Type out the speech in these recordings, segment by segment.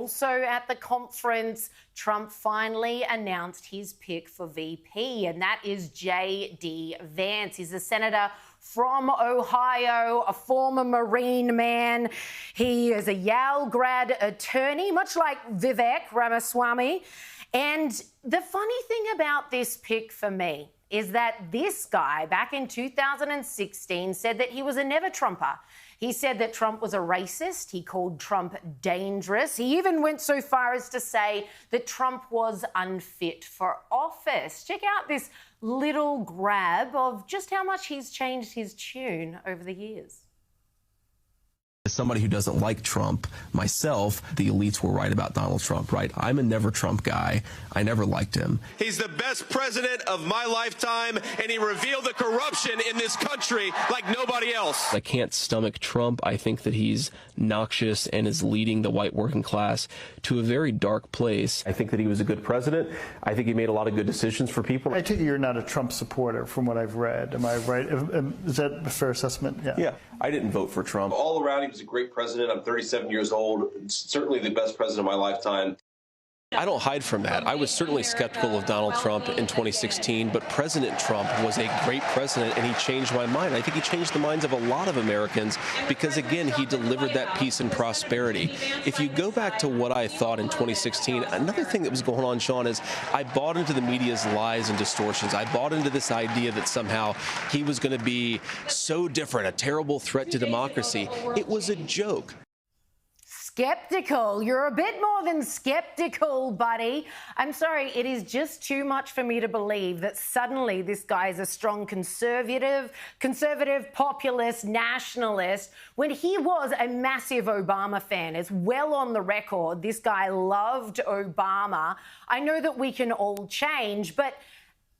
also at the conference, Trump finally announced his pick for VP, and that is JD Vance. He's a senator from Ohio, a former Marine man. He is a Yale grad attorney, much like Vivek Ramaswamy. And the funny thing about this pick for me is that this guy, back in 2016, said that he was a never-Trumper. He said that Trump was a racist. He called Trump dangerous. He even went so far as to say that Trump was unfit for office. Check out this little grab of just how much he's changed his tune over the years. As somebody who doesn't like Trump myself, the elites were right about Donald Trump, right? I'm a never Trump guy. I never liked him. He's the best president of my lifetime, and he revealed the corruption in this country like nobody else. I can't stomach Trump. I think that he's noxious and is leading the white working class to a very dark place. I think that he was a good president. I think he made a lot of good decisions for people. I take it you're not a Trump supporter from what I've read. Am I right? Is that a fair assessment? Yeah. I didn't vote for Trump. All around, he was a great president. I'm 37 years old. Certainly the best president of my lifetime. I don't hide from that. I was certainly skeptical of Donald Trump in 2016, but President Trump was a great president, and he changed my mind. I think he changed the minds of a lot of Americans because, again, he delivered that peace and prosperity. If you go back to what I thought in 2016, another thing that was going on, Sean, is I bought into the media's lies and distortions. I bought into this idea that somehow he was going to be so different, a terrible threat to democracy. It was a joke. Skeptical. You're a bit more than skeptical, buddy. I'm sorry, it is just too much for me to believe that suddenly this guy is a strong conservative, populist, nationalist, when he was a massive Obama fan. It's well on the record. This guy loved Obama. I know that we can all change, but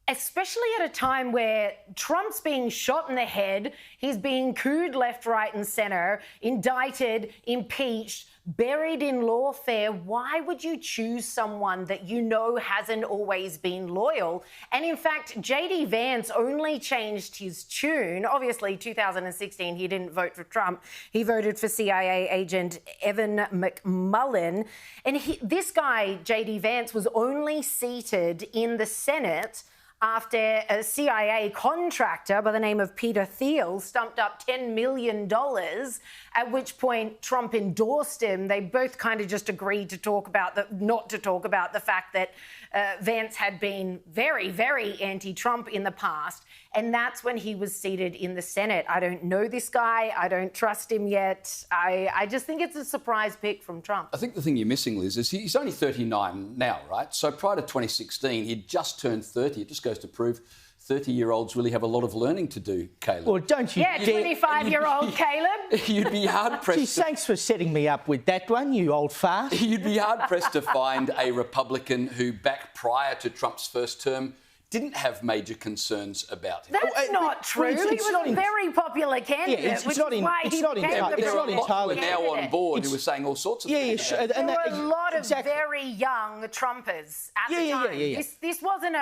especially at a time where Trump's being shot in the head, he's being cooed left, right and centre, indicted, impeached, buried in lawfare. Why would you choose someone that you know hasn't always been loyal? And in fact, JD Vance only changed his tune. Obviously, 2016, he didn't vote for Trump. He voted for CIA agent Evan McMullin. And this guy, JD Vance, was only seated in the Senate after a CIA contractor by the name of Peter Thiel stumped up $10 million, at which point Trump endorsed him. They both kind of just agreed to talk about not to talk about the fact that Vance had been very, very anti-Trump in the past. And that's when he was seated in the Senate. I don't know this guy. I don't trust him yet. I just think it's a surprise pick from Trump. I think the thing you're missing, Liz, is he's only 39 now, right? So prior to 2016, he'd just turned 30. It just goes to prove 30-year-olds really have a lot of learning to do, Caleb. Well, don't you? Yeah, 25-year-old Caleb. You'd be hard-pressed. Geez, thanks for setting me up with that one, you old fart. You'd be hard-pressed to find a Republican who, back prior to Trump's first term, didn't have major concerns about him. That's not true. He was a very popular candidate, yeah, it's not entirely. We're now on board who were saying all sorts of things. Yeah, there were a lot of very young Trumpers at the time. This wasn't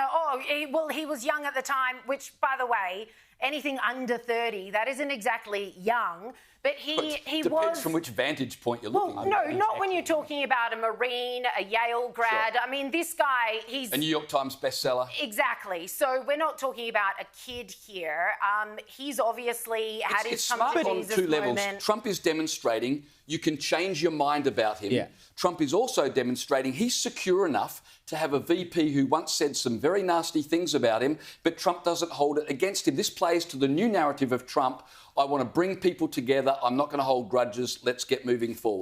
he was young at the time, which, by the way, anything under 30, that isn't exactly young. But he depends from which vantage point you're looking at. No, not when you're talking about a Marine, a Yale grad. Sure. I mean, this guy, he's... A New York Times bestseller. Exactly. So we're not talking about a kid here. He's obviously had his come to Jesus on two levels. moment. Trump is demonstrating you can change your mind about him. Yeah. Trump is also demonstrating he's secure enough to have a VP who once said some very nasty things about him, but Trump doesn't hold it against him. This plays to the new narrative of Trump. I want to bring people together. I'm not going to hold grudges. Let's get moving forward.